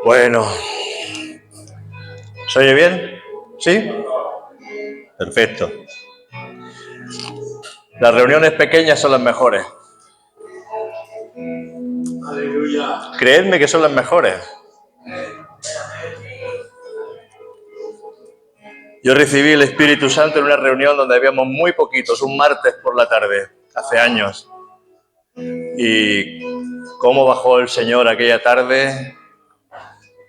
Bueno, ¿se oye bien? ¿Sí? Perfecto. Las reuniones pequeñas son las mejores. Aleluya. Creedme que son las mejores. Yo recibí el Espíritu Santo en una reunión donde habíamos muy poquitos, un martes por la tarde, hace años. Y cómo bajó el Señor aquella tarde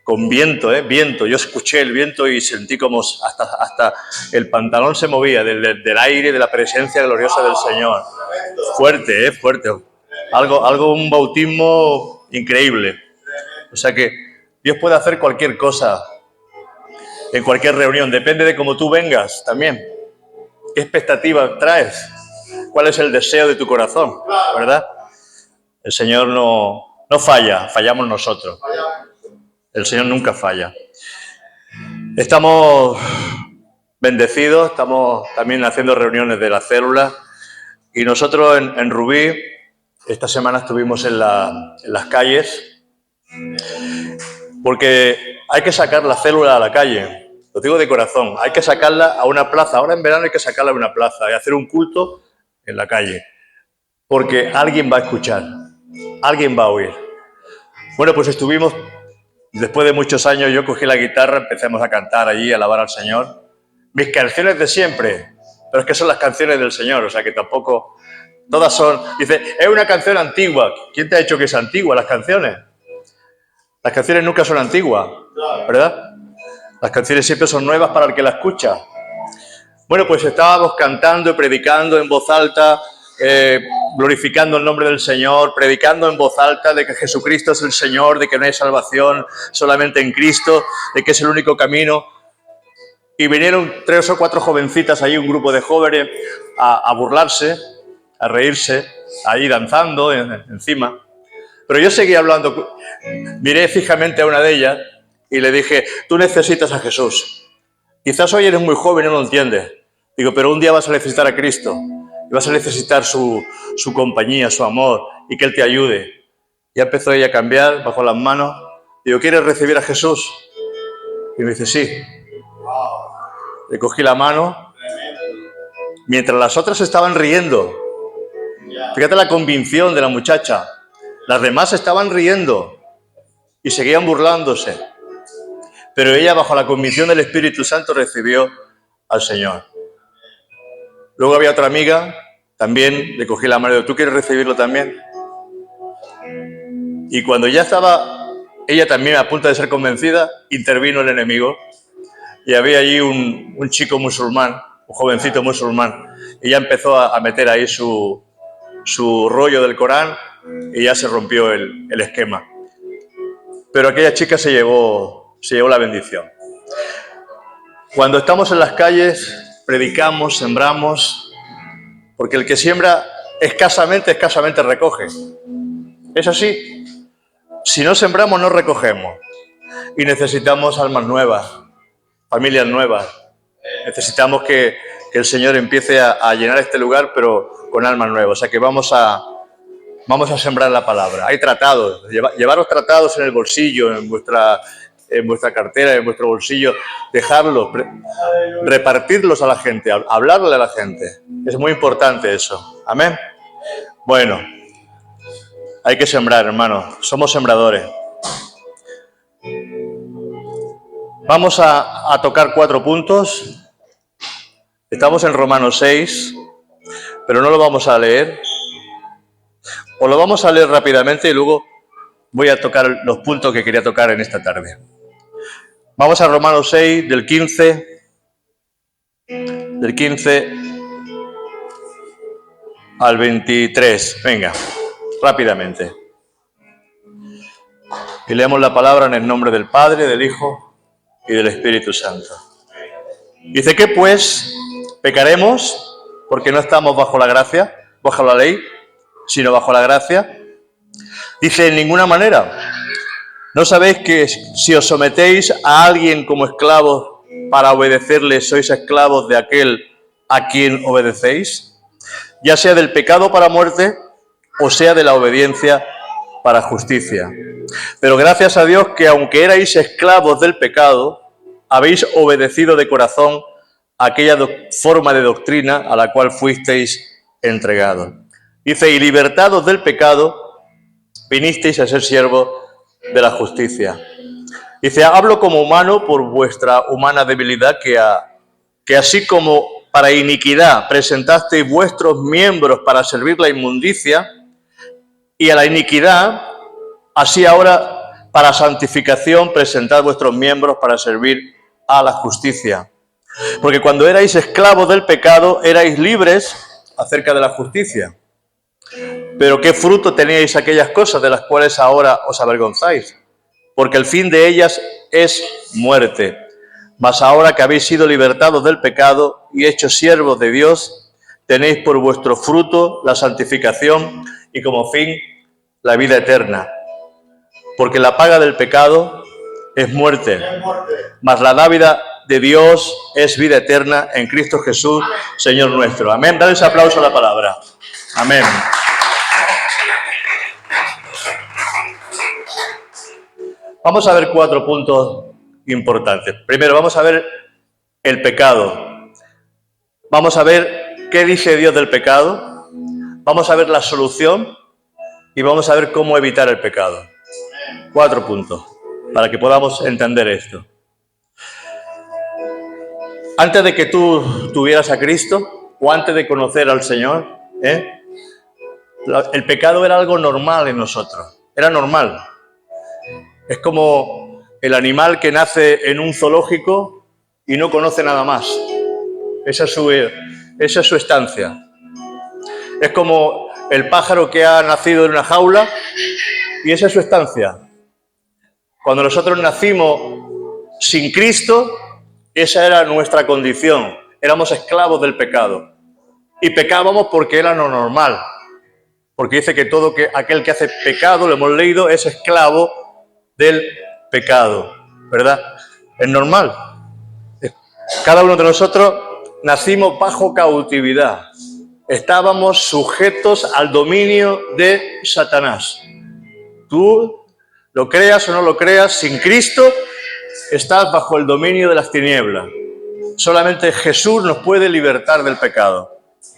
con viento, viento. Yo escuché el viento y sentí como hasta el pantalón se movía del aire, de la presencia gloriosa del Señor. Fuerte, fuerte. Un bautismo increíble. O sea que Dios puede hacer cualquier cosa en cualquier reunión. Depende de cómo tú vengas también. ¿Qué expectativa traes? ¿Cuál es el deseo de tu corazón? ¿Verdad? El Señor no falla, fallamos nosotros. El Señor nunca falla. Estamos bendecidos, estamos también haciendo reuniones de la célula y nosotros en Rubí, esta semana estuvimos en las calles porque hay que sacar la célula a la calle, lo digo de corazón, hay que sacarla a una plaza, ahora en verano hay que sacarla a una plaza y hacer un culto en la calle, porque alguien va a escuchar, alguien va a oír. Bueno, pues estuvimos, después de muchos años yo cogí la guitarra, empezamos a cantar allí, a alabar al Señor. Mis canciones de siempre, pero es que son las canciones del Señor, o sea que tampoco, todas son, dice, es una canción antigua. ¿Quién te ha dicho que es antigua las canciones? Las canciones nunca son antiguas, ¿verdad? Las canciones siempre son nuevas para el que la escucha. Bueno, pues estábamos cantando y predicando en voz alta, glorificando el nombre del Señor, predicando en voz alta de que Jesucristo es el Señor, de que no hay salvación solamente en Cristo, de que es el único camino. Y vinieron 3 o 4 jovencitas ahí, un grupo de jóvenes, a burlarse, a reírse, ahí danzando encima. Pero yo seguía hablando, miré fijamente a una de ellas y le dije, tú necesitas a Jesús. Quizás hoy eres muy joven y no lo entiendes. Digo, pero un día vas a necesitar a Cristo. Y vas a necesitar su compañía, su amor, y que Él te ayude. Ya empezó ella a cambiar, bajó las manos. Digo, ¿quieres recibir a Jesús? Y me dice, sí. Le cogí la mano, mientras las otras estaban riendo. Fíjate la convicción de la muchacha. Las demás estaban riendo y seguían burlándose. Pero ella, bajo la convicción del Espíritu Santo, recibió al Señor. Luego había otra amiga, también le cogí la mano y le dije, ¿tú quieres recibirlo también? Y cuando ya estaba ella también a punto de ser convencida, intervino el enemigo. Y había allí un chico musulmán, un jovencito musulmán, y ya empezó a meter ahí su rollo del Corán y ya se rompió el esquema. Pero aquella chica se llevó la bendición. Cuando estamos en las calles, predicamos, sembramos, porque el que siembra escasamente recoge. Es así. Si no sembramos, no recogemos. Y necesitamos almas nuevas, familias nuevas. Necesitamos que el Señor empiece a llenar este lugar, pero con almas nuevas. O sea que vamos a sembrar la palabra. Hay tratados. Llevaros tratados en el bolsillo, en vuestra cartera, en vuestro bolsillo. Dejarlos, repartirlos a la gente, hablarle a la gente. Es muy importante eso. Amén. Bueno, hay que sembrar, hermanos. Somos sembradores. Vamos a tocar 4 puntos. Estamos en Romanos 6, pero no lo vamos a leer. O lo vamos a leer rápidamente y luego voy a tocar los puntos que quería tocar en esta tarde. Vamos a Romanos 6, del 15 al 23. Venga, rápidamente. Y leemos la palabra en el nombre del Padre, del Hijo y del Espíritu Santo. Dice que pues pecaremos porque no estamos bajo la gracia, bajo la ley, sino bajo la gracia. Dice, en ninguna manera. ¿No sabéis que si os sometéis a alguien como esclavos para obedecerle, sois esclavos de aquel a quien obedecéis? Ya sea del pecado para muerte o sea de la obediencia para justicia. Pero gracias a Dios que aunque erais esclavos del pecado, habéis obedecido de corazón a aquella forma de doctrina a la cual fuisteis entregados. Dice, y libertados del pecado, vinisteis a ser siervos de la justicia. Dice, hablo como humano por vuestra humana debilidad, que así como para iniquidad presentasteis vuestros miembros para servir la inmundicia, y a la iniquidad, así ahora para santificación presentad vuestros miembros para servir a la justicia. Porque cuando erais esclavos del pecado, erais libres acerca de la justicia. Pero ¿qué fruto teníais aquellas cosas de las cuales ahora os avergonzáis? Porque el fin de ellas es muerte. Mas ahora que habéis sido libertados del pecado y hechos siervos de Dios, tenéis por vuestro fruto la santificación y como fin la vida eterna. Porque la paga del pecado es muerte, mas la dádiva de Dios es vida eterna en Cristo Jesús, Señor nuestro. Amén. Dale ese aplauso a la palabra. Amén. Vamos a ver 4 puntos importantes. Primero, vamos a ver el pecado. Vamos a ver qué dice Dios del pecado. Vamos a ver la solución y vamos a ver cómo evitar el pecado. 4 puntos para que podamos entender esto. Antes de que tú tuvieras a Cristo o antes de conocer al Señor, el pecado era algo normal en nosotros. Era normal. Es como el animal que nace en un zoológico y no conoce nada más. Esa es su estancia. Es como el pájaro que ha nacido en una jaula y esa es su estancia. Cuando nosotros nacimos sin Cristo, esa era nuestra condición. Éramos esclavos del pecado. Y pecábamos porque era lo normal. Porque dice que todo aquel que hace pecado, lo hemos leído, es esclavo del pecado, ¿verdad? Es normal. Cada uno de nosotros nacimos bajo cautividad. Estábamos sujetos al dominio de Satanás. Tú, lo creas o no lo creas, sin Cristo estás bajo el dominio de las tinieblas. Solamente Jesús nos puede libertar del pecado.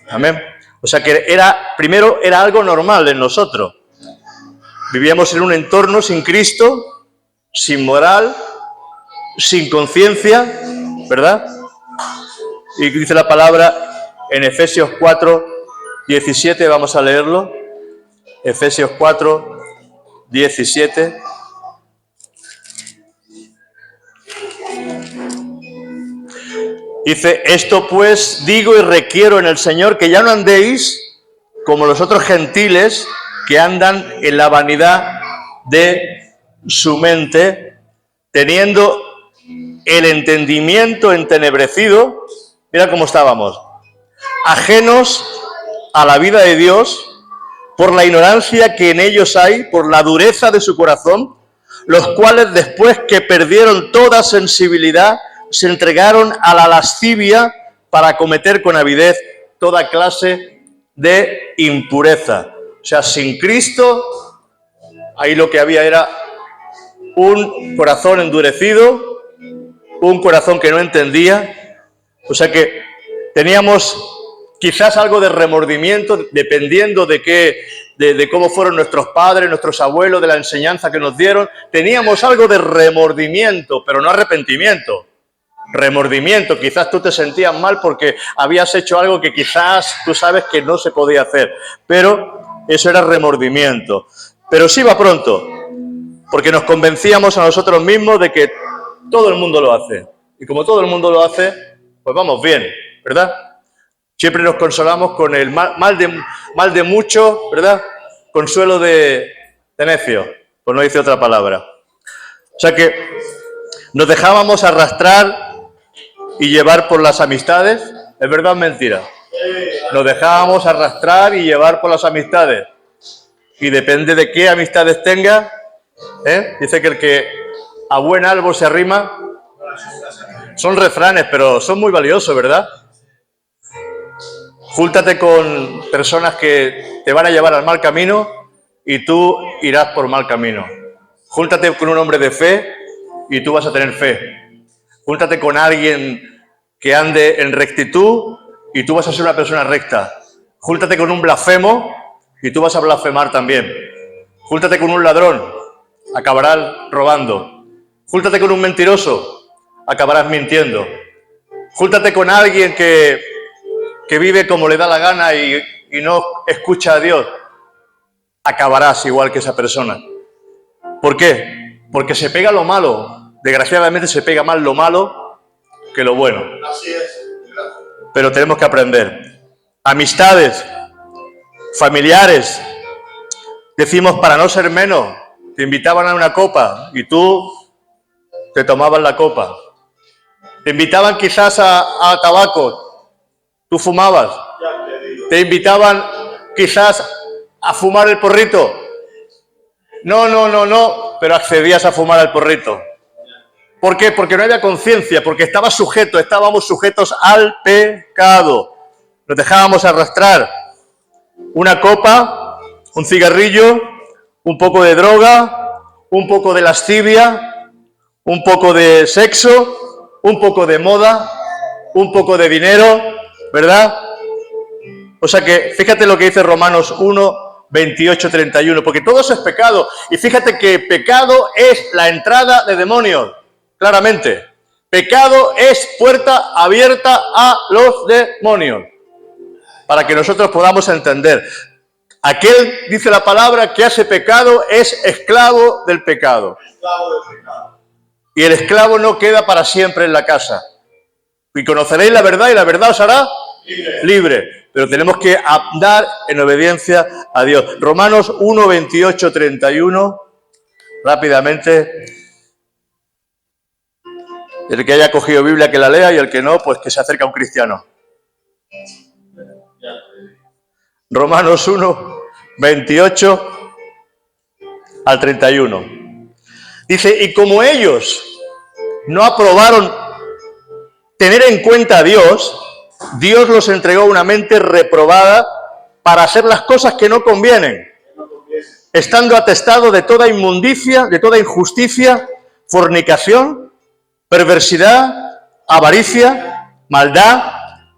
Amén. O sea que primero era algo normal en nosotros. Vivíamos en un entorno sin Cristo, sin moral, sin conciencia, ¿verdad? Y dice la palabra en Efesios 4, 17, vamos a leerlo. Efesios 4, 17. Dice, esto pues digo y requiero en el Señor que ya no andéis como los otros gentiles que andan en la vanidad de su mente, teniendo el entendimiento entenebrecido. Mira cómo estábamos, ajenos a la vida de Dios, por la ignorancia que en ellos hay, por la dureza de su corazón, los cuales después que perdieron toda sensibilidad, se entregaron a la lascivia para cometer con avidez toda clase de impureza. O sea, sin Cristo, ahí lo que había era un corazón endurecido, un corazón que no entendía. O sea que teníamos quizás algo de remordimiento, dependiendo de cómo fueron nuestros padres, nuestros abuelos, de la enseñanza que nos dieron. Teníamos algo de remordimiento, pero no arrepentimiento. Remordimiento, quizás tú te sentías mal porque habías hecho algo que quizás tú sabes que no se podía hacer, pero eso era remordimiento. Pero sí va pronto, porque nos convencíamos a nosotros mismos de que todo el mundo lo hace. Y como todo el mundo lo hace, pues vamos bien, ¿verdad? Siempre nos consolamos con el mal de mucho, ¿verdad? Consuelo de necio, pues no dice otra palabra. O sea que nos dejábamos arrastrar y llevar por las amistades. ¿Es verdad o mentira? Nos dejábamos arrastrar y llevar por las amistades. Y depende de qué amistades tenga, dice que el que a buen árbol se arrima. Son refranes, pero son muy valiosos, ¿verdad? Júntate con personas que te van a llevar al mal camino y tú irás por mal camino. Júntate con un hombre de fe y tú vas a tener fe. Júntate con alguien que ande en rectitud y tú vas a ser una persona recta. Júntate con un blasfemo y tú vas a blasfemar también. Júntate con un ladrón, acabarás robando. Júntate con un mentiroso, acabarás mintiendo. Júntate con alguien que vive como le da la gana y no escucha a Dios, acabarás igual que esa persona. ¿Por qué? Porque se pega lo malo. Desgraciadamente se pega más lo malo que lo bueno. Así es. Pero tenemos que aprender. Amistades, familiares, decimos para no ser menos, te invitaban a una copa y tú te tomabas la copa. Te invitaban quizás a tabaco, tú fumabas. Te invitaban quizás a fumar el porrito. No, pero accedías a fumar el porrito. ¿Por qué? Porque no había conciencia, porque estábamos sujetos al pecado. Nos dejábamos arrastrar. Una copa, un cigarrillo, un poco de droga, un poco de lascivia, un poco de sexo, un poco de moda, un poco de dinero, ¿verdad? O sea que fíjate lo que dice Romanos 1, 28, 31, porque todo eso es pecado. Y fíjate que pecado es la entrada de demonios, claramente. Pecado es puerta abierta a los demonios. Para que nosotros podamos entender. Aquel, dice la palabra, que hace pecado es esclavo del pecado. Y el esclavo no queda para siempre en la casa. Y conoceréis la verdad y la verdad os hará libre. Pero tenemos que andar en obediencia a Dios. Romanos 1, 28, 31. Rápidamente. El que haya cogido Biblia que la lea y el que no, pues que se acerque a un cristiano. Romanos 1, 28 al 31. Dice, y como ellos no aprobaron tener en cuenta a Dios, Dios los entregó una mente reprobada para hacer las cosas que no convienen, estando atestados de toda inmundicia, de toda injusticia, fornicación, perversidad, avaricia, maldad,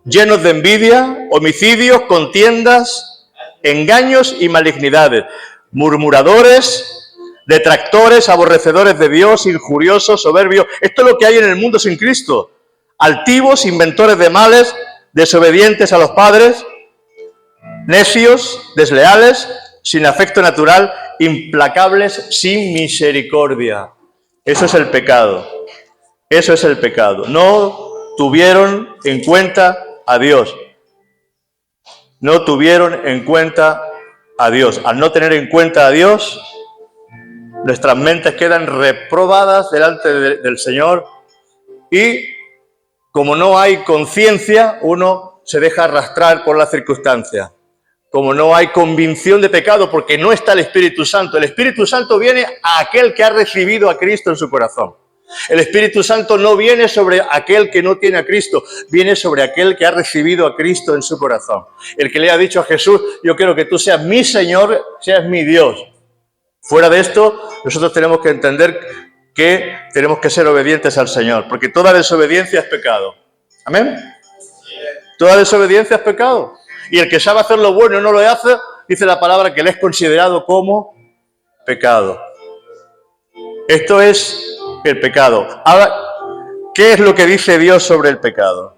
llenos de envidia, homicidios, contiendas, engaños y malignidades, murmuradores, detractores, aborrecedores de Dios, injuriosos, soberbios. Esto es lo que hay en el mundo sin Cristo. Altivos, inventores de males, desobedientes a los padres, necios, desleales, sin afecto natural, implacables, sin misericordia. Eso es el pecado. Eso es el pecado. No tuvieron en cuenta a Dios. No tuvieron en cuenta a Dios. Al no tener en cuenta a Dios, nuestras mentes quedan reprobadas delante del Señor y como no hay conciencia, uno se deja arrastrar por las circunstancias. Como no hay convicción de pecado, porque no está el Espíritu Santo. El Espíritu Santo viene a aquel que ha recibido a Cristo en su corazón. El Espíritu Santo no viene sobre aquel que no tiene a Cristo, viene sobre aquel que ha recibido a Cristo en su corazón. El que le ha dicho a Jesús, yo quiero que tú seas mi Señor, seas mi Dios. Fuera de esto, nosotros tenemos que entender que tenemos que ser obedientes al Señor, porque toda desobediencia es pecado. ¿Amén? Toda desobediencia es pecado. Y el que sabe hacer lo bueno y no lo hace, dice la palabra que le es considerado como pecado. Esto es el pecado. Ahora, ¿qué es lo que dice Dios sobre el pecado?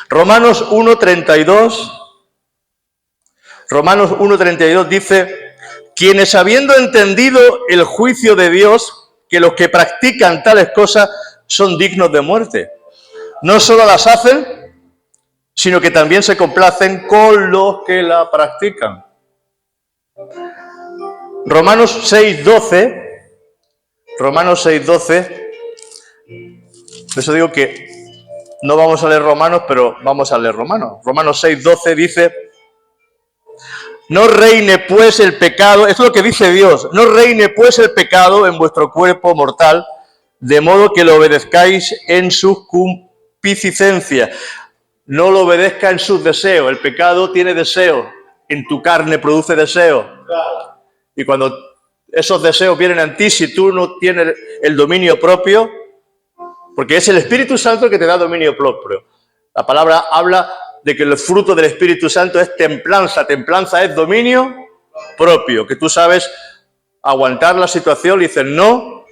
Romanos 1:32. Romanos 1:32 dice, quienes habiendo entendido el juicio de Dios, que los que practican tales cosas son dignos de muerte. No solo las hacen, sino que también se complacen con los que la practican. Romanos 6:12. Romanos 6:12. Por eso digo que no vamos a leer Romanos, pero vamos a leer Romanos. Romanos 6:12 dice, no reine pues el pecado, esto es lo que dice Dios, no reine pues el pecado en vuestro cuerpo mortal, de modo que lo obedezcáis en sus concupiscencias. No lo obedezca en sus deseos. El pecado tiene deseo. En tu carne produce deseo. Y cuando esos deseos vienen a ti, si tú no tienes el dominio propio, porque es el Espíritu Santo el que te da dominio propio. La palabra habla de que el fruto del Espíritu Santo es templanza. Templanza es dominio propio, que tú sabes aguantar la situación y dices, no,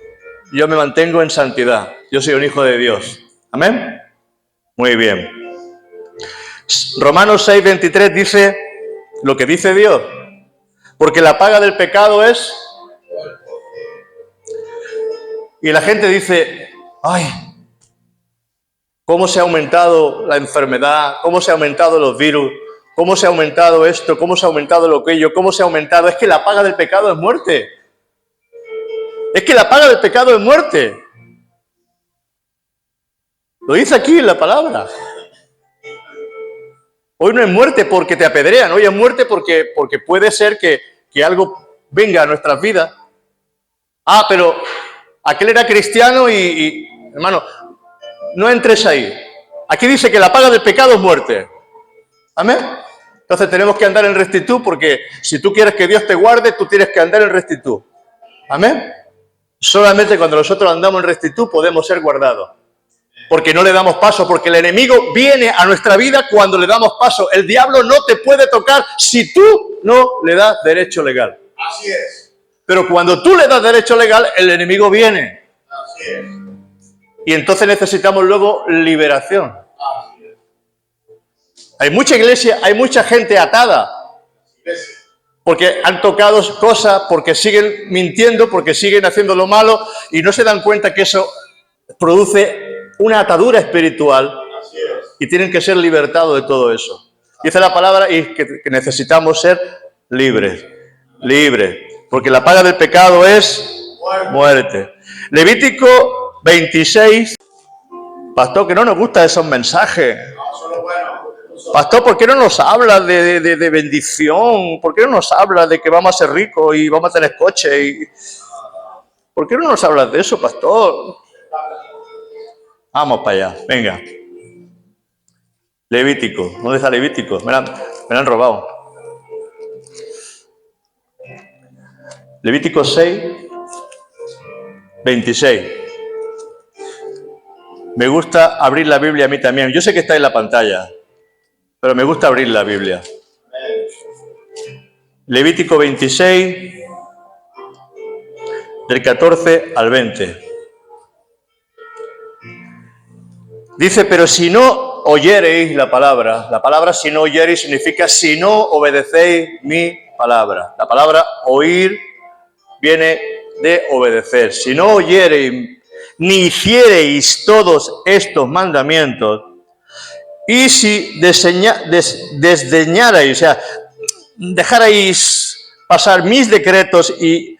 yo me mantengo en santidad. Yo soy un hijo de Dios. ¿Amén? Muy bien. Romanos 6:23 dice lo que dice Dios. Porque la paga del pecado es... Y la gente dice, ay, cómo se ha aumentado la enfermedad, cómo se ha aumentado los virus, cómo se ha aumentado esto, cómo se ha aumentado lo aquello, cómo se ha aumentado... Es que la paga del pecado es muerte. Es que la paga del pecado es muerte. Lo dice aquí en la palabra. Hoy no es muerte porque te apedrean, hoy es muerte porque puede ser que algo venga a nuestras vidas. Ah, pero aquel era cristiano y hermano, no entres ahí. Aquí dice que la paga del pecado es muerte. ¿Amén? Entonces tenemos que andar en rectitud porque si tú quieres que Dios te guarde, tú tienes que andar en rectitud. ¿Amén? Solamente cuando nosotros andamos en rectitud podemos ser guardados. Porque no le damos paso, porque el enemigo viene a nuestra vida cuando le damos paso. El diablo no te puede tocar si tú no le das derecho legal. Así es. Pero cuando tú le das derecho legal, el enemigo viene. Así es. Y entonces necesitamos luego liberación. Así es. Hay mucha iglesia, hay mucha gente atada. Así es. Porque han tocado cosas, porque siguen mintiendo, porque siguen haciendo lo malo y no se dan cuenta que eso produce una atadura espiritual y tienen que ser libertados de todo eso. Dice la palabra y que necesitamos ser libres, libres, porque la paga del pecado es muerte. Levítico 26, pastor, que no nos gustan esos mensajes. Pastor, ¿por qué no nos habla de bendición? ¿Por qué no nos habla de que vamos a ser ricos y vamos a tener coche? ¿Por qué no nos hablas de eso, pastor? Vamos para allá, venga. Levítico, ¿dónde está Levítico? Me la han robado. Levítico 6, 26. Me gusta abrir la Biblia a mí también. Yo sé que está en la pantalla, pero me gusta abrir la Biblia. Levítico 26, del 14 al 20. Dice, pero si no oyereis la palabra si no oyereis significa si no obedecéis mi palabra. La palabra oír viene de obedecer. Si no oyereis ni hiciereis todos estos mandamientos, y si desdeñarais, o sea, dejarais pasar mis decretos y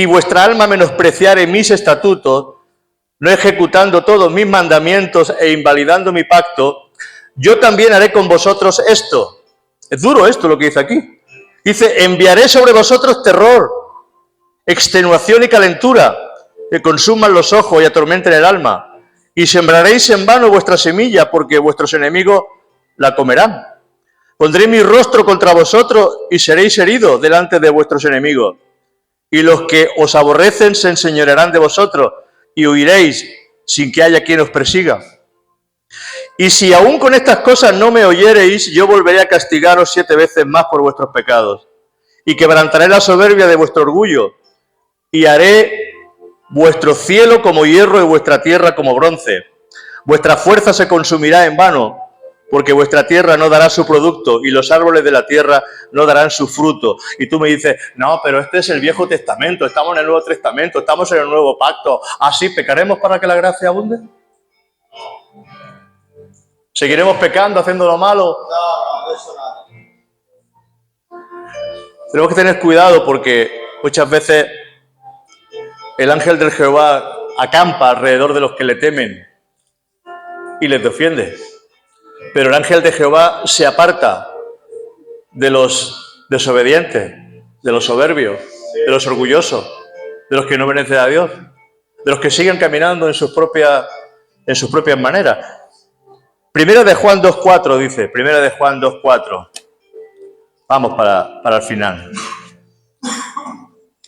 vuestra alma menospreciare mis estatutos, no ejecutando todos mis mandamientos e invalidando mi pacto, yo también haré con vosotros esto. Es duro esto lo que dice aquí. Dice, enviaré sobre vosotros terror, extenuación y calentura, que consuman los ojos y atormenten el alma. Y sembraréis en vano vuestra semilla, porque vuestros enemigos la comerán. Pondré mi rostro contra vosotros y seréis heridos delante de vuestros enemigos. Y los que os aborrecen se enseñorearán de vosotros, y huiréis sin que haya quien os persiga. Y si aún con estas cosas no me oyereis, yo volveré a castigaros 7 veces más por vuestros pecados, y quebrantaré la soberbia de vuestro orgullo, y haré vuestro cielo como hierro y vuestra tierra como bronce. Vuestra fuerza se consumirá en vano, porque vuestra tierra no dará su producto y los árboles de la tierra no darán su fruto. Y tú me dices, no, pero este es el Viejo Testamento, estamos en el Nuevo Testamento, estamos en el Nuevo Pacto. ¿Así pecaremos para que la gracia abunde? ¿Seguiremos pecando, haciendo lo malo? No, eso nada. Tenemos que tener cuidado porque muchas veces el ángel del Jehová acampa alrededor de los que le temen y les defiende. Pero el ángel de Jehová se aparta de los desobedientes, de los soberbios, de los orgullosos, de los que no obedecen a Dios, de los que siguen caminando en sus propias maneras. Primera de Juan 2.4 dice, Primera de Juan 2.4. Vamos para el final.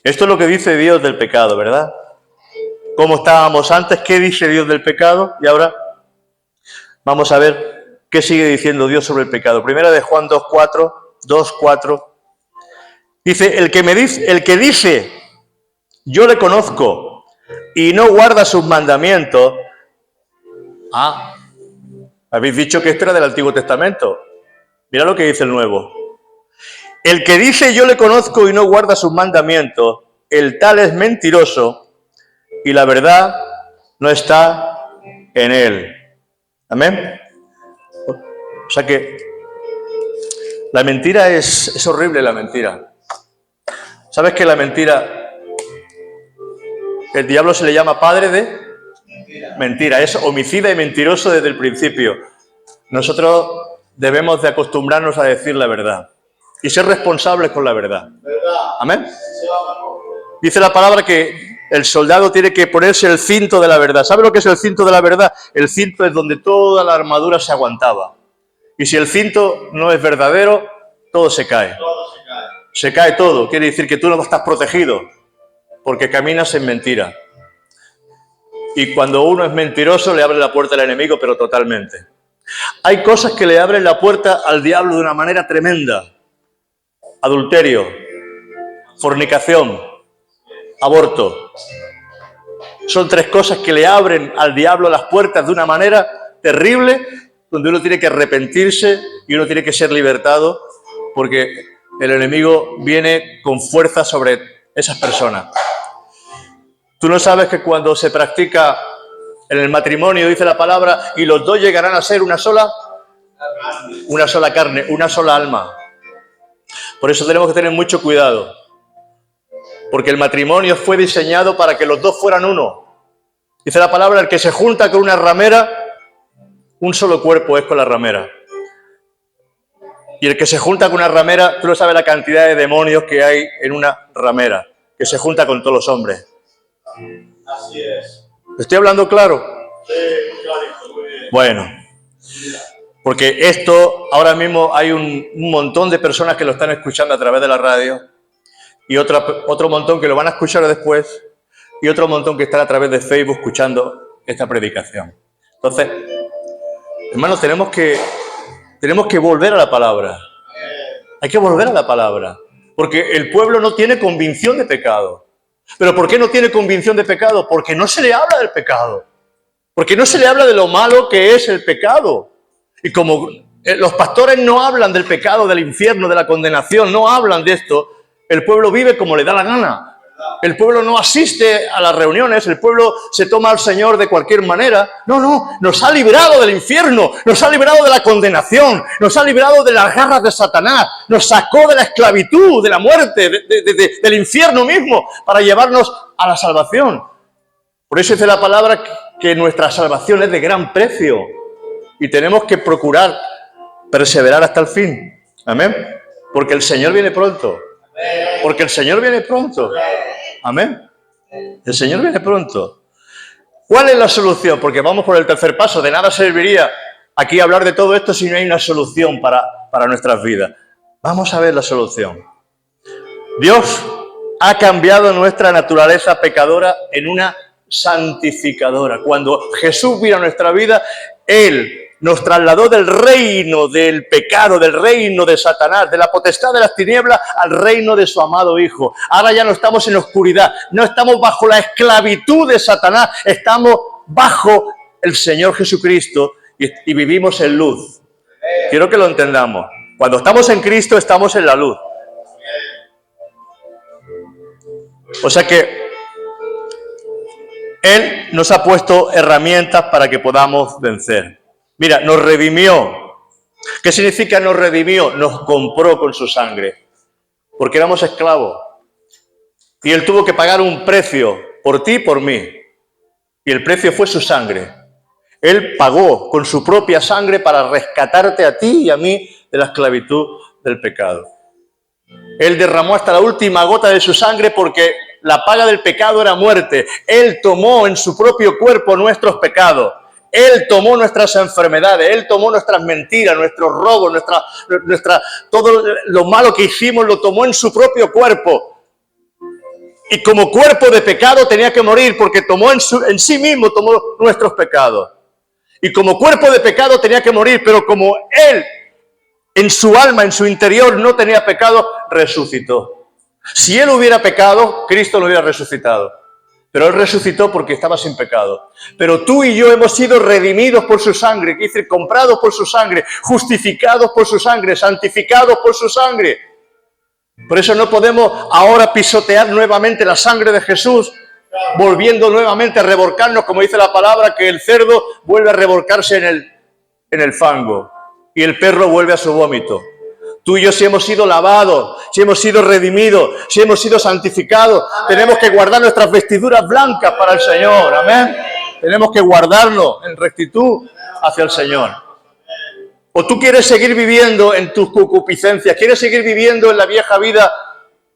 Esto es lo que dice Dios del pecado, ¿verdad? ¿Cómo estábamos antes? ¿Qué dice Dios del pecado? Y ahora vamos a ver qué sigue diciendo Dios sobre el pecado. Primera de Juan 2:4. Dice, el que dice, yo le conozco, y no guarda sus mandamientos. Ah, habéis dicho que esto era del Antiguo Testamento. Mira lo que dice el Nuevo. El que dice, yo le conozco y no guarda sus mandamientos, el tal es mentiroso, y la verdad no está en él. Amén. O sea que la mentira es horrible, la mentira. ¿Sabes que la mentira, el diablo se le llama padre de mentira? Es homicida y mentiroso desde el principio. Nosotros debemos de acostumbrarnos a decir la verdad y ser responsables con la verdad. Amén. Dice la palabra que el soldado tiene que ponerse el cinto de la verdad. ¿Sabe lo que es el cinto de la verdad? El cinto es donde toda la armadura se aguantaba. Y si el cinto no es verdadero, todo se cae. Se cae todo. Quiere decir que tú no estás protegido porque caminas en mentira. Y cuando uno es mentiroso, le abre la puerta al enemigo, pero totalmente. Hay cosas que le abren la puerta al diablo de una manera tremenda. Adulterio, fornicación, aborto. Son 3 cosas que le abren al diablo las puertas de una manera terrible, donde uno tiene que arrepentirse y uno tiene que ser libertado, porque el enemigo viene con fuerza sobre esas personas. Tú no sabes que cuando se practica en el matrimonio, dice la palabra, y los dos llegarán a ser una sola carne, una sola alma. Por eso tenemos que tener mucho cuidado, porque el matrimonio fue diseñado para que los dos fueran uno. Dice la palabra, el que se junta con una ramera, un solo cuerpo es con la ramera. Y el que se junta con una ramera, tú no sabes la cantidad de demonios que hay en una ramera, que se junta con todos los hombres. Así es. ¿Estoy hablando claro? Sí, muy clarito, muy bien. Bueno, porque esto, ahora mismo hay un montón de personas que lo están escuchando a través de la radio y otro montón que lo van a escuchar después y otro montón que están a través de Facebook escuchando esta predicación. Entonces, hermanos, tenemos que volver a la palabra. Hay que volver a la palabra, porque el pueblo no tiene convicción de pecado. ¿Pero por qué no tiene convicción de pecado? Porque no se le habla del pecado. Porque no se le habla de lo malo que es el pecado. Y como los pastores no hablan del pecado, del infierno, de la condenación, no hablan de esto, el pueblo vive como le da la gana. El pueblo no asiste a las reuniones, el pueblo se toma al Señor de cualquier manera. No, nos ha librado del infierno, nos ha librado de la condenación, nos ha librado de las garras de Satanás, nos sacó de la esclavitud, de la muerte, del infierno mismo, para llevarnos a la salvación. Por eso dice la palabra que nuestra salvación es de gran precio y tenemos que procurar perseverar hasta el fin. Amén. Porque el Señor viene pronto. Porque el Señor viene pronto. Amén. El Señor viene pronto. ¿Cuál es la solución? Porque vamos por el tercer paso. De nada serviría aquí hablar de todo esto si no hay una solución para nuestras vidas. Vamos a ver la solución. Dios ha cambiado nuestra naturaleza pecadora en una santificadora. Cuando Jesús vino a nuestra vida, Él nos trasladó del reino del pecado, del reino de Satanás, de la potestad de las tinieblas, al reino de su amado Hijo. Ahora ya no estamos en oscuridad, no estamos bajo la esclavitud de Satanás, estamos bajo el Señor Jesucristo y vivimos en luz. Quiero que lo entendamos. Cuando estamos en Cristo, estamos en la luz. O sea que Él nos ha puesto herramientas para que podamos vencer. Mira, nos redimió. ¿Qué significa nos redimió? Nos compró con su sangre, porque éramos esclavos. Y Él tuvo que pagar un precio por ti y por mí. Y el precio fue su sangre. Él pagó con su propia sangre para rescatarte a ti y a mí de la esclavitud del pecado. Él derramó hasta la última gota de su sangre porque la paga del pecado era muerte. Él tomó en su propio cuerpo nuestros pecados. Él tomó nuestras enfermedades, Él tomó nuestras mentiras, nuestros robos, todo lo malo que hicimos lo tomó en su propio cuerpo. Y como cuerpo de pecado tenía que morir porque tomó en sí mismo tomó nuestros pecados. Y como cuerpo de pecado tenía que morir, pero como Él en su alma, en su interior no tenía pecado, resucitó. Si Él hubiera pecado, Cristo lo hubiera resucitado. Pero Él resucitó porque estaba sin pecado. Pero tú y yo hemos sido redimidos por su sangre, quiere decir, comprados por su sangre, justificados por su sangre, santificados por su sangre. Por eso no podemos ahora pisotear nuevamente la sangre de Jesús, volviendo nuevamente a revolcarnos, como dice la palabra, que el cerdo vuelve a revolcarse en el fango y el perro vuelve a su vómito. Tú y yo, si hemos sido lavados, si hemos sido redimidos, si hemos sido santificados, tenemos que guardar nuestras vestiduras blancas para el Señor. Amén. Tenemos que guardarnos en rectitud hacia el Señor. O tú quieres seguir viviendo en tus concupiscencias, quieres seguir viviendo en la vieja vida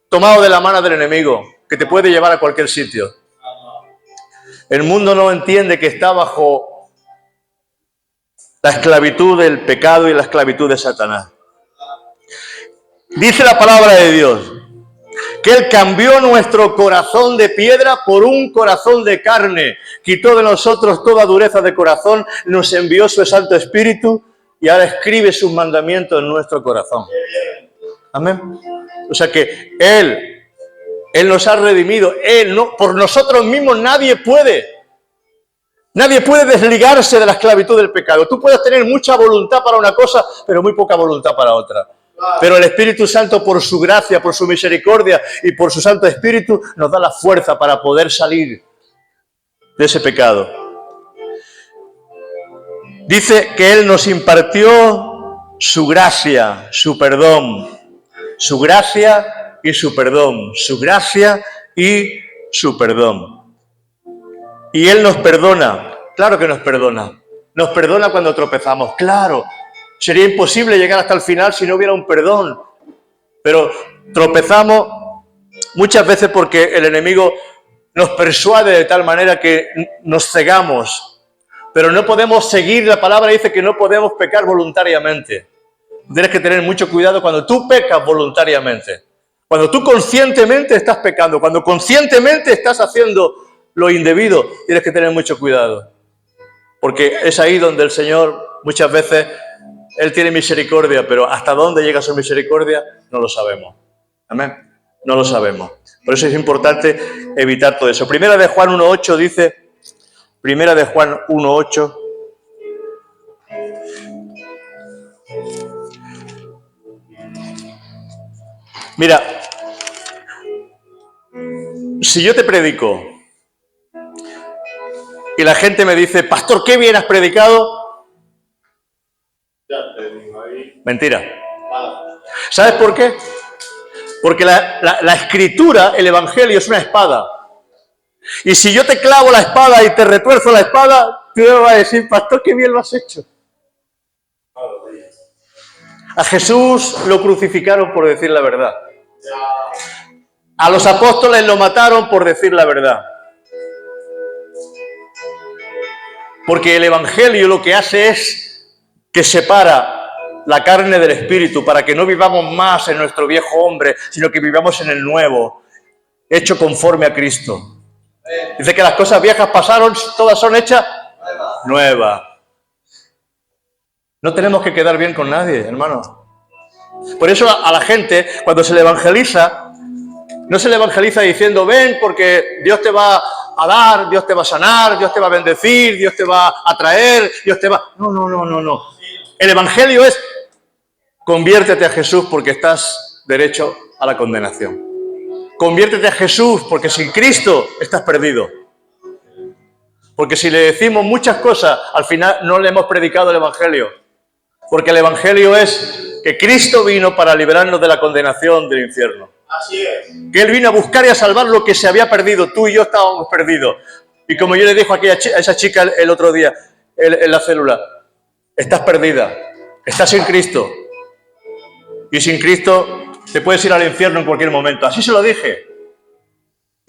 tomado de la mano del enemigo, que te puede llevar a cualquier sitio. El mundo no entiende que está bajo la esclavitud del pecado y la esclavitud de Satanás. Dice la palabra de Dios que Él cambió nuestro corazón de piedra por un corazón de carne, quitó de nosotros toda dureza de corazón, nos envió su Santo Espíritu y ahora escribe sus mandamientos en nuestro corazón. Amén. O sea que Él nos ha redimido. Él no, por nosotros mismos nadie puede desligarse de la esclavitud del pecado. Tú puedes tener mucha voluntad para una cosa, pero muy poca voluntad para otra. Pero el Espíritu Santo, por su gracia, por su misericordia y por su Santo Espíritu, nos da la fuerza para poder salir de ese pecado. Dice que Él nos impartió su gracia, su perdón. Su gracia y su perdón. Su gracia y su perdón. Y Él nos perdona. Claro que nos perdona. Nos perdona cuando tropezamos. Claro. Sería imposible llegar hasta el final si no hubiera un perdón. Pero tropezamos muchas veces porque el enemigo nos persuade de tal manera que nos cegamos. Pero no podemos seguir, la palabra dice que no podemos pecar voluntariamente. Tienes que tener mucho cuidado cuando tú pecas voluntariamente. Cuando tú conscientemente estás pecando, cuando conscientemente estás haciendo lo indebido, tienes que tener mucho cuidado. Porque es ahí donde el Señor muchas veces... Él tiene misericordia, pero hasta dónde llega su misericordia no lo sabemos. Amén. No lo sabemos. Por eso es importante evitar todo eso. Primera de Juan 1.8 dice, Primera de Juan 1.8, mira, si yo te predico y la gente me dice, pastor, qué bien has predicado, mentira. ¿Sabes por qué? Porque la escritura, el evangelio, es una espada. Y si yo te clavo la espada y te retuerzo la espada, tú me vas a decir, pastor, qué bien lo has hecho. A Jesús lo crucificaron por decir la verdad. A los apóstoles lo mataron por decir la verdad. Porque el evangelio lo que hace es que separa la carne del espíritu, para que no vivamos más en nuestro viejo hombre, sino que vivamos en el nuevo, hecho conforme a Cristo. Dice que las cosas viejas pasaron, todas son hechas nuevas. No tenemos que quedar bien con nadie, hermano. Por eso a la gente, cuando se le evangeliza, no se le evangeliza diciendo, ven porque Dios te va a dar, Dios te va a sanar, Dios te va a bendecir, Dios te va a traer, Dios te va... No. El evangelio es, conviértete a Jesús porque estás derecho a la condenación. Conviértete a Jesús porque sin Cristo estás perdido. Porque si le decimos muchas cosas, al final no le hemos predicado el evangelio. Porque el evangelio es que Cristo vino para liberarnos de la condenación del infierno. Así es. Que Él vino a buscar y a salvar lo que se había perdido. Tú y yo estábamos perdidos. Y como yo le dije a esa chica el otro día en la célula, estás perdida, estás sin Cristo. Y sin Cristo te puedes ir al infierno en cualquier momento. Así se lo dije.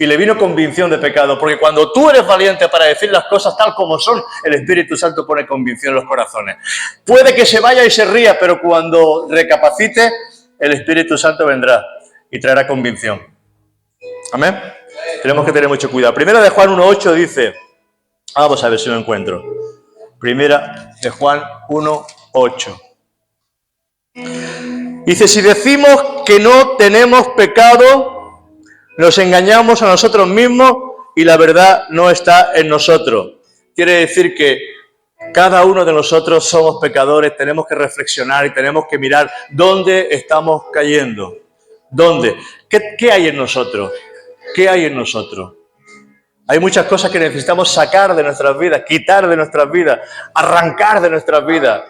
Y le vino convicción de pecado. Porque cuando tú eres valiente para decir las cosas tal como son, el Espíritu Santo pone convicción en los corazones. Puede que se vaya y se ría, pero cuando recapacite, el Espíritu Santo vendrá y traerá convicción. Amén. Tenemos que tener mucho cuidado. Primera de Juan 1:8 dice, vamos a ver si lo encuentro. Primera de Juan 1:8. Dice, si decimos que no tenemos pecado, nos engañamos a nosotros mismos y la verdad no está en nosotros. Quiere decir que cada uno de nosotros somos pecadores, tenemos que reflexionar y tenemos que mirar dónde estamos cayendo. ¿Dónde? ¿Qué hay en nosotros? ¿Qué hay en nosotros? Hay muchas cosas que necesitamos sacar de nuestras vidas, quitar de nuestras vidas, arrancar de nuestras vidas.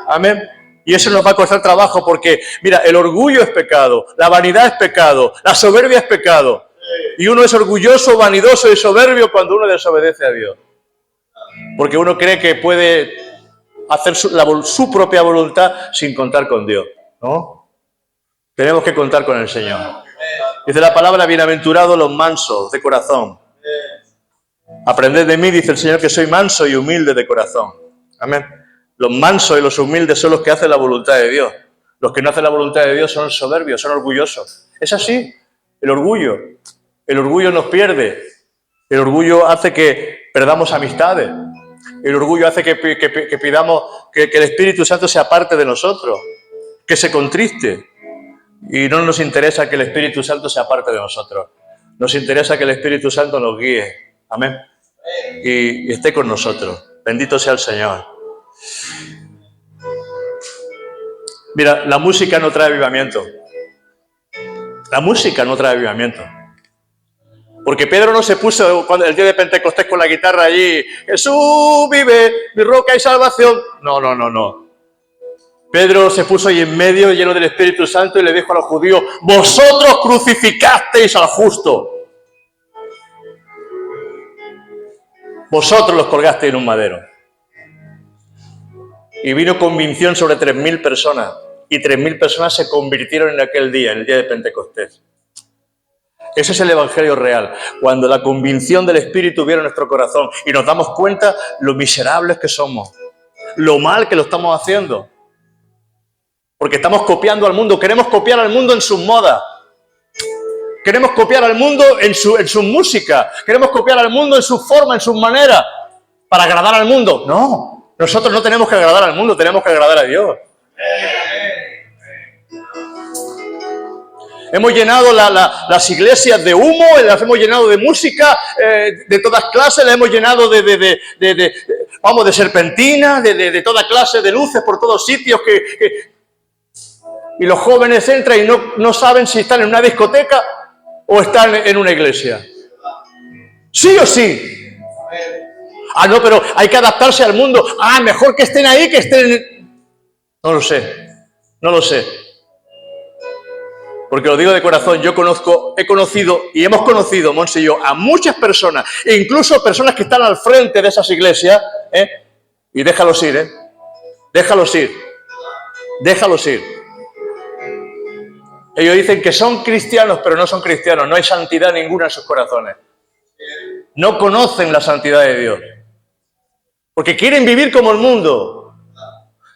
Amén. Y eso nos va a costar trabajo porque, mira, el orgullo es pecado, la vanidad es pecado, la soberbia es pecado. Y uno es orgulloso, vanidoso y soberbio cuando uno desobedece a Dios. Porque uno cree que puede hacer su propia voluntad sin contar con Dios, ¿no? Tenemos que contar con el Señor. Dice la palabra, bienaventurados los mansos de corazón. Aprended de mí, dice el Señor, que soy manso y humilde de corazón. Amén. Los mansos y los humildes son los que hacen la voluntad de Dios. Los que no hacen la voluntad de Dios son soberbios, son orgullosos. Es así, el orgullo. El orgullo nos pierde. El orgullo hace que perdamos amistades. El orgullo hace que pidamos que el Espíritu Santo se aparte de nosotros, que se contriste. Y no nos interesa que el Espíritu Santo se aparte de nosotros. Nos interesa que el Espíritu Santo nos guíe. Amén. Y esté con nosotros. Bendito sea el Señor. Mira, la música no trae avivamiento. La música no trae avivamiento. Porque Pedro no se puso el día de Pentecostés con la guitarra allí. Jesús vive, mi roca y salvación. No. Pedro se puso ahí en medio, lleno del Espíritu Santo, y le dijo a los judíos, vosotros crucificasteis al justo. Vosotros los colgasteis en un madero. Y vino convicción sobre 3.000 personas. Y 3.000 personas se convirtieron en aquel día, en el día de Pentecostés. Ese es el Evangelio real. Cuando la convicción del Espíritu viene en nuestro corazón y nos damos cuenta lo miserables que somos, lo mal que lo estamos haciendo. Porque estamos copiando al mundo, queremos copiar al mundo en sus modas. Queremos copiar al mundo en su música, queremos copiar al mundo en su forma, en sus maneras, para agradar al mundo. No, nosotros no tenemos que agradar al mundo, tenemos que agradar a Dios. Hemos llenado las iglesias de humo, las hemos llenado de música de todas clases, las hemos llenado de serpentina, de toda clase de luces por todos sitios. Y los jóvenes entran y no saben si están en una discoteca o están en una iglesia. ¿Sí o sí? Ah, no, pero hay que adaptarse al mundo. Ah, mejor que estén ahí que estén... No lo sé. Porque lo digo de corazón, he conocido y hemos conocido, Monse y yo, a muchas personas, e incluso personas que están al frente de esas iglesias, y déjalos ir, déjalos ir. Ellos dicen que son cristianos, pero no son cristianos, no hay santidad ninguna en sus corazones. No conocen la santidad de Dios. Porque quieren vivir como el mundo.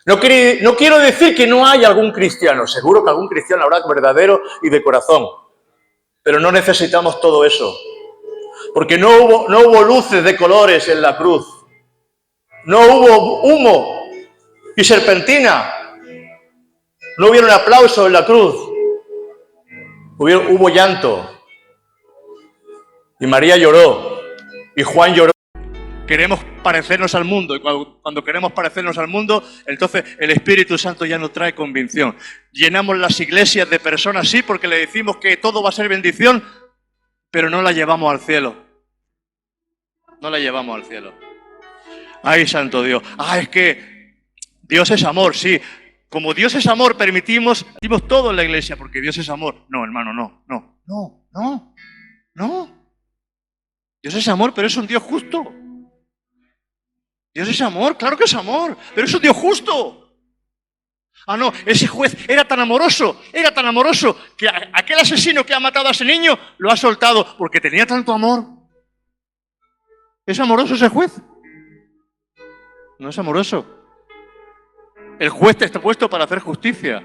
No quiero decir que no haya algún cristiano, seguro que algún cristiano habrá verdadero y de corazón, pero no necesitamos todo eso, porque no hubo luces de colores en la cruz, no hubo humo y serpentina, no hubieron aplausos en la cruz, hubo llanto, y María lloró, y Juan lloró. Queremos parecernos al mundo, y cuando queremos parecernos al mundo, entonces el Espíritu Santo ya nos trae convicción. Llenamos las iglesias de personas, sí, porque le decimos que todo va a ser bendición, pero no la llevamos al cielo. No la llevamos al cielo. Ay, santo Dios. Ah, es que Dios es amor, sí. Como Dios es amor, permitimos todo en la iglesia, porque Dios es amor. No, hermano, no. Dios es amor, pero es un Dios justo. Dios es amor, claro que es amor, pero es un Dios justo. Ah, no, ese juez era tan amoroso que aquel asesino que ha matado a ese niño lo ha soltado porque tenía tanto amor. ¿Es amoroso ese juez? No es amoroso. El juez está puesto para hacer justicia.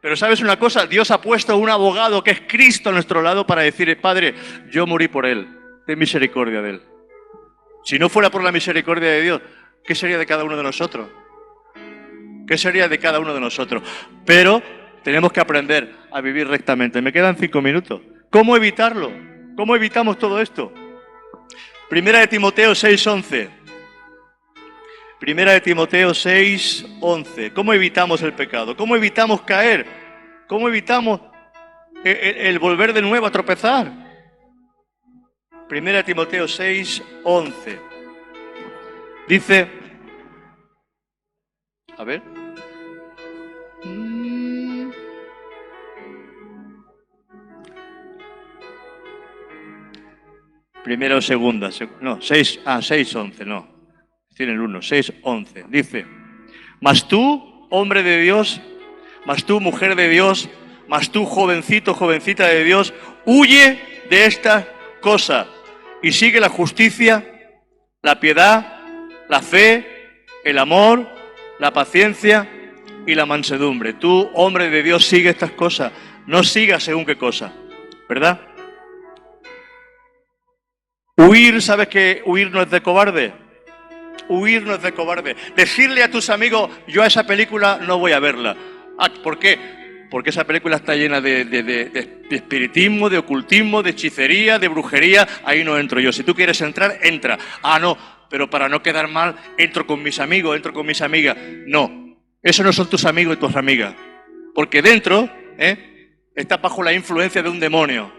Pero ¿sabes una cosa? Dios ha puesto un abogado que es Cristo a nuestro lado para decir, Padre, yo morí por él, ten misericordia de él. Si no fuera por la misericordia de Dios, ¿qué sería de cada uno de nosotros? ¿Qué sería de cada uno de nosotros? Pero tenemos que aprender a vivir rectamente. Me quedan 5 minutos. ¿Cómo evitarlo? ¿Cómo evitamos todo esto? Primera de Timoteo 6:11. Primera de Timoteo 6:11. ¿Cómo evitamos el pecado? ¿Cómo evitamos caer? ¿Cómo evitamos el volver de nuevo a tropezar? Primera de Timoteo 6:11. Dice, a ver. Primera o segunda, no, 6:11, no. Tiene el 1, 6:11. Dice, mas tú, hombre de Dios, mas tú, mujer de Dios, mas tú, jovencito, jovencita de Dios, huye de estas cosas y sigue la justicia, la piedad, la fe, el amor, la paciencia y la mansedumbre. Tú, hombre de Dios, sigue estas cosas, no sigas según qué cosa, ¿verdad? Huir, ¿sabes que huir no es de cobarde? Huir no es de cobarde. Decirle a tus amigos, yo a esa película no voy a verla. ¿Por qué? Porque esa película está llena de espiritismo, de ocultismo, de hechicería, de brujería. Ahí no entro yo. Si tú quieres entrar, entra. Ah, no, pero para no quedar mal, entro con mis amigos, entro con mis amigas. No, esos no son tus amigos y tus amigas. Porque dentro, está bajo la influencia de un demonio.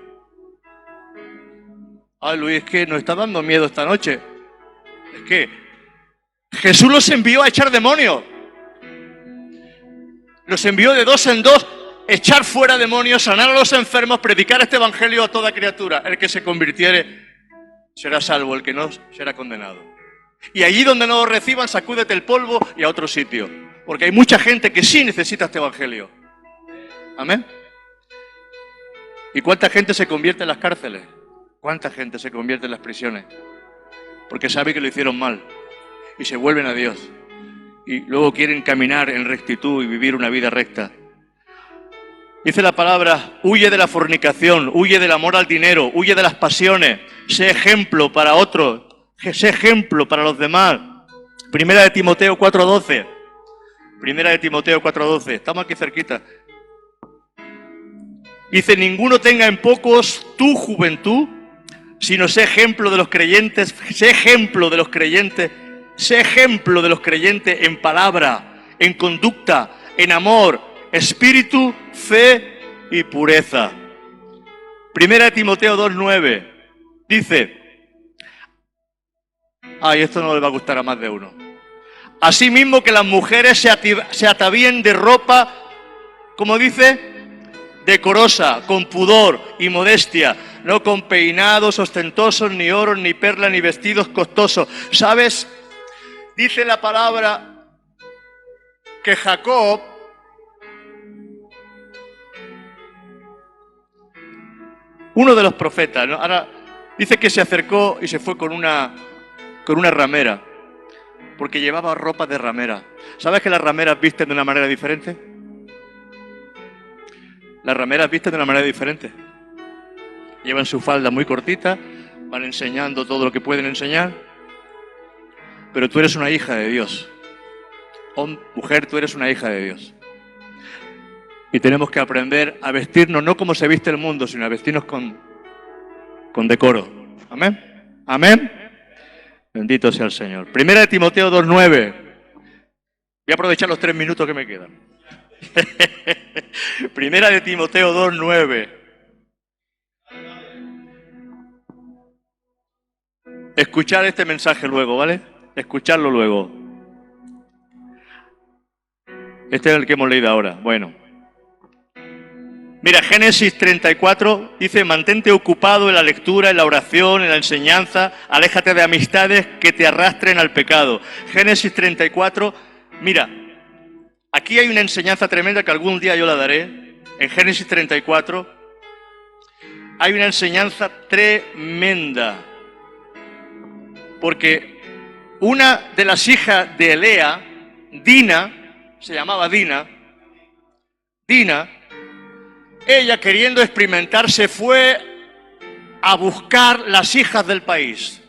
Ay, Luis, es que nos está dando miedo esta noche. Es que Jesús los envió a echar demonios. Los envió de 2 en 2, echar fuera demonios, sanar a los enfermos, predicar este evangelio a toda criatura. El que se convirtiere será salvo, el que no será condenado. Y allí donde no lo reciban, sacúdete el polvo y a otro sitio. Porque hay mucha gente que sí necesita este evangelio. Amén. ¿Y cuánta gente se convierte en las cárceles? ¿Cuánta gente se convierte en las prisiones? Porque sabe que lo hicieron mal y se vuelven a Dios y luego quieren caminar en rectitud y vivir una vida recta. Dice la palabra, huye de la fornicación, huye del amor al dinero, huye de las pasiones, sé ejemplo para otros, sé ejemplo para los demás. Primera de Timoteo 4:12. Primera de Timoteo 4:12. Estamos aquí cerquita. Dice, ninguno tenga en pocos tu juventud, sino sé ejemplo de los creyentes, sé ejemplo de los creyentes, sé ejemplo de los creyentes en palabra, en conducta, en amor, espíritu, fe y pureza. Primera de Timoteo 2:9 dice, ay, esto no le va a gustar a más de uno. Asimismo que las mujeres se atavíen de ropa, como dice, decorosa, con pudor y modestia, no con peinados ostentosos, ni oros, ni perlas, ni vestidos costosos. ¿Sabes? Dice la palabra que Jacob uno de los profetas, ¿no? Ahora dice que se acercó y se fue con una ramera, porque llevaba ropa de ramera. ¿Sabes que las rameras visten de una manera diferente? Las rameras visten de una manera diferente. Llevan su falda muy cortita, van enseñando todo lo que pueden enseñar. Pero tú eres una hija de Dios. Mujer, tú eres una hija de Dios. Y tenemos que aprender a vestirnos no como se viste el mundo, sino a vestirnos con decoro. Amén. Amén. Bendito sea el Señor. Primera de Timoteo 2:9. Voy a aprovechar los 3 minutos que me quedan. Primera de Timoteo 2:9. Escuchar este mensaje luego, ¿vale? Escucharlo luego. Este es el que hemos leído ahora. Bueno. Mira, Génesis 34 dice, mantente ocupado en la lectura, en la oración, en la enseñanza, aléjate de amistades que te arrastren al pecado. Génesis 34, mira, aquí hay una enseñanza tremenda que algún día yo la daré. En Génesis 34 hay una enseñanza tremenda. Porque una de las hijas de Lea, Dina, se llamaba Dina, ella, queriendo experimentar, se fue a buscar las hijas del país.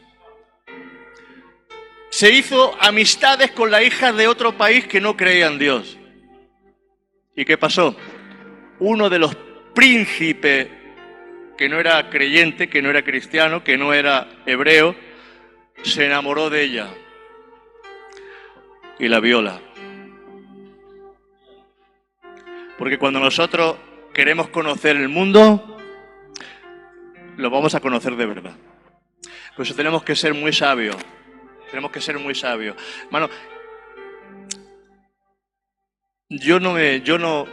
Se hizo amistades con las hijas de otro país que no creía en Dios. ¿Y qué pasó? Uno de los príncipes, que no era creyente, que no era cristiano, que no era hebreo, se enamoró de ella y la viola. Porque cuando nosotros queremos conocer el mundo, lo vamos a conocer de verdad. Por eso tenemos que ser muy sabios. Tenemos que ser muy sabios. Hermano, yo no,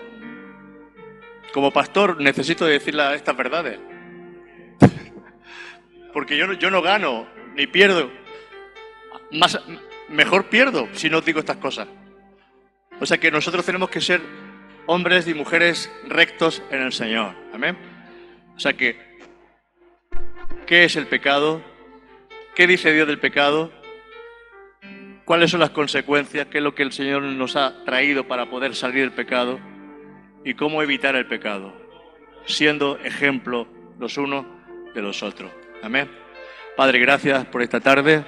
como pastor, necesito decirle estas verdades. Porque yo no gano, ni pierdo. Mejor pierdo si no digo estas cosas. O sea que nosotros tenemos que ser hombres y mujeres rectos en el Señor. Amén. O sea que, ¿qué es el pecado? ¿Qué dice Dios del pecado? ¿Cuáles son las consecuencias? ¿Qué es lo que el Señor nos ha traído para poder salir del pecado? ¿Y cómo evitar el pecado? Siendo ejemplo los unos de los otros. Amén. Padre, gracias por esta tarde.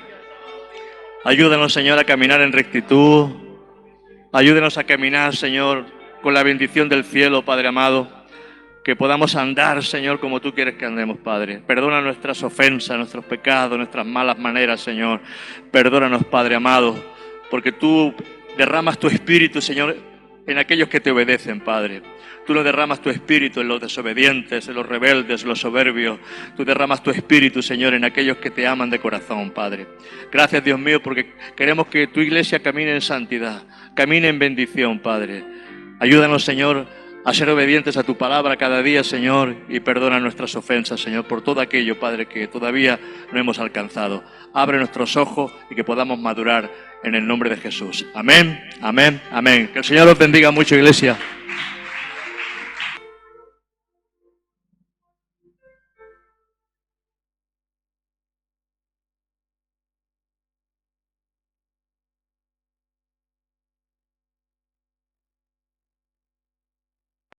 Ayúdanos, Señor, a caminar en rectitud. Ayúdanos a caminar, Señor, con la bendición del cielo, Padre amado. Que podamos andar, Señor, como tú quieres que andemos, Padre. Perdona nuestras ofensas, nuestros pecados, nuestras malas maneras, Señor. Perdónanos, Padre amado, porque tú derramas tu espíritu, Señor, en aquellos que te obedecen, Padre. Tú no derramas tu espíritu en los desobedientes, en los rebeldes, en los soberbios. Tú derramas tu espíritu, Señor, en aquellos que te aman de corazón, Padre. Gracias, Dios mío, porque queremos que tu iglesia camine en santidad, camine en bendición, Padre. Ayúdanos, Señor, a ser obedientes a tu palabra cada día, Señor, y perdona nuestras ofensas, Señor, por todo aquello, Padre, que todavía no hemos alcanzado. Abre nuestros ojos y que podamos madurar en el nombre de Jesús. Amén, amén, amén. Que el Señor los bendiga mucho, iglesia.